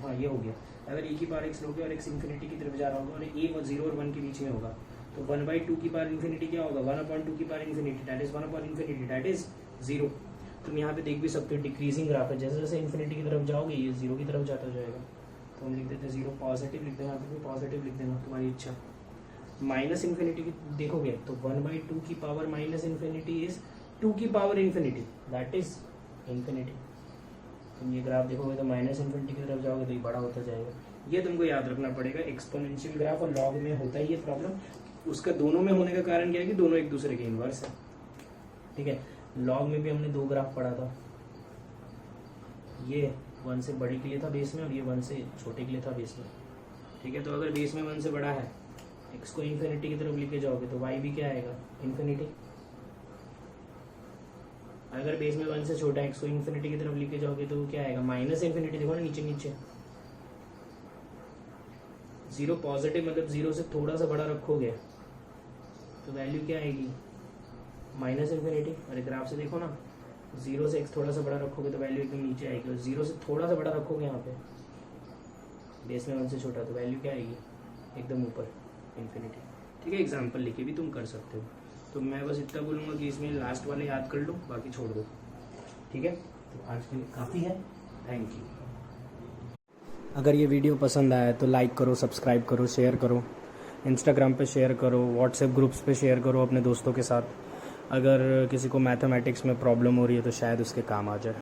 हाँ ये हो गया, अगर ए की पावर एक्स लोगे और एक्स इन्फिनिटी की तरफ जा रहा होगा और ए 0 और 1 के बीच में होगा, तो 1/2 की पावर इन्फिनिटी क्या होगा, 1/2 की power infinity, that is 1 upon infinity, that is 0। तुम यहाँ पे देख भी सकते हो डिक्रीजिंग ग्राफ है, जैसे जैसे इन्फिनिटी की तरफ जाओगे ये 0 की तरफ जाता जाएगा। तो हम लिख देते हैं 0 पॉजिटिव लिख देना, यहाँ पे भी पॉजिटिव लिख देना, तुम्हारी इच्छा। माइनस इन्फिनिटी की देखोगे तो 1/2 की पावर माइनस इन्फिनिटी इज 2 की power infinity, that is infinity. तुम ये ग्राफ देखोगे तो माइनस इन्फिनिटी की तरफ जाओगे तो ये बड़ा होता जाएगा। ये तुमको याद रखना पड़ेगा, एक्सपोनेंशियल ग्राफ और लॉग में होता ही ये प्रॉब्लम। उसका दोनों में होने का कारण क्या है कि दोनों एक दूसरे के इनवर्स है, ठीक है। लॉग में भी हमने 2 ग्राफ पढ़ा था, ये 1 से बड़ी के लिए था बेस में, और ये 1 से छोटे के लिए था बेस में, ठीक है। तो अगर बेस में 1 से बड़ा है, एक्स को इन्फिनिटी की तरफ लेके जाओगे तो वाई भी क्या आएगा, इन्फिनिटी। अगर बेस में 1 से छोटा है, एक्स को इन्फिनिटी की तरफ लेके जाओगे तो क्या आएगा, माइनस इन्फिनिटी। देखो ना नीचे नीचे 0 पॉजिटिव मतलब 0 से थोड़ा सा बड़ा रखोगे तो वैल्यू क्या आएगी, माइनस इन्फिनिटी। अरे ग्राफ से देखो ना, 0 से एक्स थोड़ा सा बड़ा रखोगे तो वैल्यू एकदम नीचे आएगी, और 0 से थोड़ा सा बड़ा रखोगे यहाँ पे बेस में 1 से छोटा तो वैल्यू क्या आएगी, एकदम ऊपर, इन्फिनिटी, ठीक है। एग्जाम्पल लिखे भी तुम कर सकते हो। तो मैं बस इतना बोलूँगा कि इसमें लास्ट वाले याद कर लो, बाकी छोड़ दो, ठीक है। तो आज के लिए काफ़ी है, थैंक यू। अगर ये वीडियो पसंद आया तो लाइक करो, सब्सक्राइब करो, शेयर करो, इंस्टाग्राम पे शेयर करो, व्हाट्सएप ग्रुप्स पे शेयर करो अपने दोस्तों के साथ। अगर किसी को मैथमेटिक्स में प्रॉब्लम हो रही है तो शायद उसके काम आ जाए।